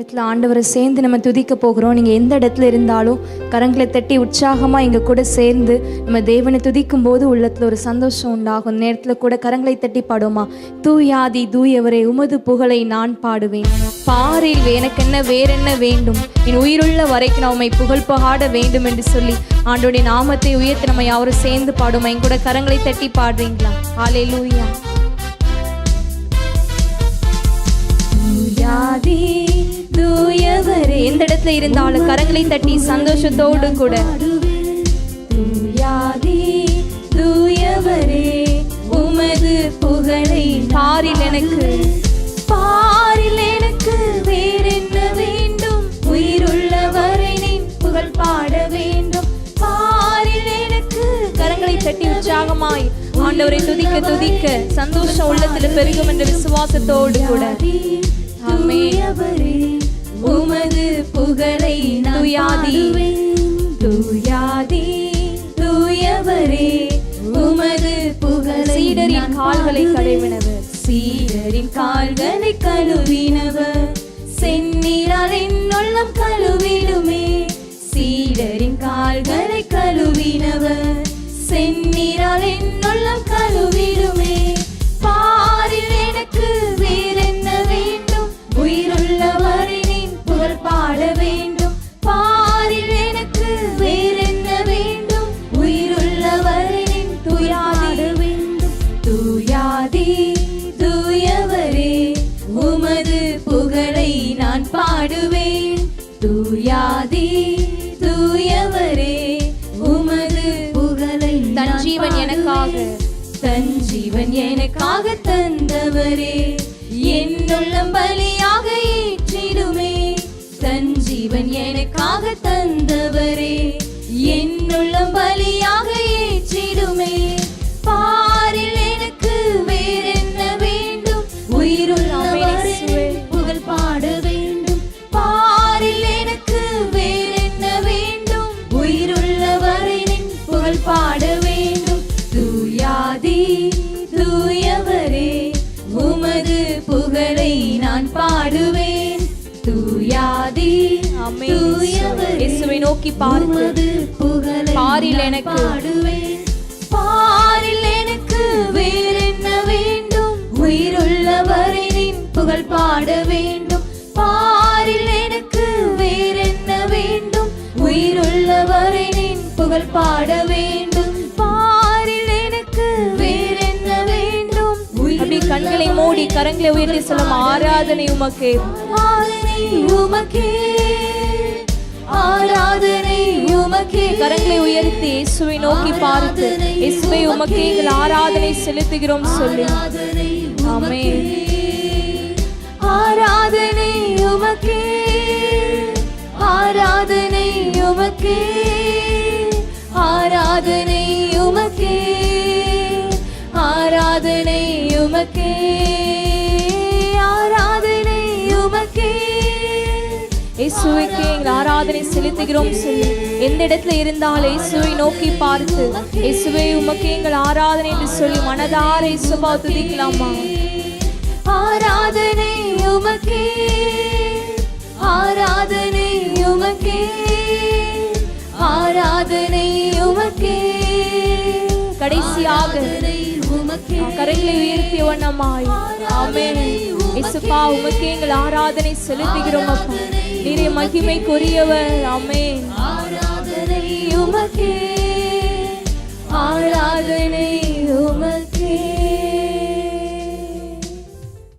நேரத்தில் ஆண்டவரை சேர்ந்து நம்ம துதிக்க போகிறோம். நீங்கள் எந்த இடத்துல இருந்தாலும் கரங்களை தட்டி உற்சாகமாக எங்கள் கூட சேர்ந்து நம்ம தேவனை துதிக்கும் போது உள்ளத்தில் ஒரு சந்தோஷம் உண்டாகும். நேரத்தில் கூட கரங்களை தட்டி பாடுமா, தூயாதி தூயவரே உமது புகழை நான் பாடுவேன். பாரில் எனக்கு என்ன வேறென்ன வேண்டும், என் உயிருள்ள வரைக்கும் நான் உம்மை புகழ் பாட வேண்டும் என்று சொல்லி ஆண்டோடைய நாமத்தை உயர்த்தி நம்ம யாரும் சேர்ந்து பாடுமா. என் கூட கரங்களை தட்டி பாடுறீங்களா? ஹல்லேலூயா. தூயாதி தூயவரே, எந்த இடத்துல இருந்தாலும் கரங்களை தட்டி சந்தோஷத்தோடு கூட தூயாதி தூயவரே உமது புகழை பாரில் எனக்கு வேறென்ன வேண்டும், உயிருள்ளவரை நீ புகழ் பாட வேண்டும். பாரில் எனக்கு கரங்களை தட்டி உற்சாகமாய் ஆண்டவரை துதிக்க துதிக்க சந்தோஷம் உள்ளத்தில் பெருகும் என்ற விசுவாசத்தோடு கூட உமது புகழை தூயாதி தூயாதி தூயவரே உமது புகழை. சீடரின் கால்களை கழுவினவர், சீடரின் கால்களை கழுவினவர், செந்நீரால் என் உள்ளம் கழுவிடுமே. சீடரின் கால்களை கழுவினவர், செந்நீரால் என் உள்ளம் கழுவிடுமே. பாரில் எனக்கு வேறென்ன வேண்டும், உயிருள்ளவரை நீ புகழ் பாட வேண்டும். பாரில் எனக்கு வேறென்ன வேண்டும், உயிருள்ளவரை நீ தூயாட வேண்டும். தூயாதி தூயவரே உமது புகழை நான் பாடுவேன். தூயாதி தூயவரே உமது புகழை. தன் ஜீவன் எனக்காக, தன் ஜீவன் எனக்காக தந்தவரே என் உள்ளம் பலியாக ஏற்றிடுமே. தன் ஜீவன் எனக்காக தந்தவரே என் உள்ளம் பலியாக ஏற்றிடுமே. பாரில் எனக்கு வேறென்ன வேண்டும், உயிருள்ளவரை புகழ் பாட வேண்டும். பாரில் எனக்கு வேறென்ன வேண்டும், உயிருள்ளவரை புகழ் பாட வேண்டும். தூயாதி தூயவரே உமது புகழை நான் பாடுவேன். தூயாதி தூயவரே இயேசுவை நோக்கி பார்த்து புகழை பாரில் எனக்கு பாடுவேன். பாரில் எனக்கு வேறென்ன வேண்டும், உயிருள்ளவரை நீ புகழ் பாட வேண்டும். பாரில் எனக்கு வேறென்ன வேண்டும், உயிருள்ளவரை நீ புகழ் பாட வேண்டும். பாரில் எனக்கு வேறென்ன வேண்டும். அப்படி கண்களை மூடி கரங்களை உயர்த்தி சொல்லும், ஆராதனை உமக்கே, ஆராதனை உமக்கே, ஆராதனை உமக்கே. கரங்களை உயர்த்தி இயேசுவை நோக்கி பார்த்து, இயேசுவை உமக்கே எங்கள் ஆராதனை செலுத்துகிறோம் சொல்லி. ஆமென். ஆராதனை உமக்கே, ஆராதனை உமக்கே, ஆராதனை உமக்கே, ஆராதனை உமக்கே, ஆராதனை உமக்கே. இயேசுவுக்கு எங்கள் ஆராதனை செலுத்துகிறோம் சொல்லி எந்த இடத்துல இருந்தாலும் இயேசுவை நோக்கி பார்த்து, இயேசுவே உமக்கு எங்கள் ஆராதனை என்று சொல்லி மனதார இயேசுவா துதிக்கலாமா. ஆராதனை உமக்கே, ஆராதனை உமக்கே, ஆராதனை உமக்கே. கடைசியாக கரங்களை உயர்த்திய வண்ணமாய் ஆமென். இயேசுப்பா உமக்கே எங்கள் ஆராதனை செலுத்துகிறோம் அப்பா, நீரே மகிமைக்குரியவர். ஆமென். ஆராதனை உமக்கே.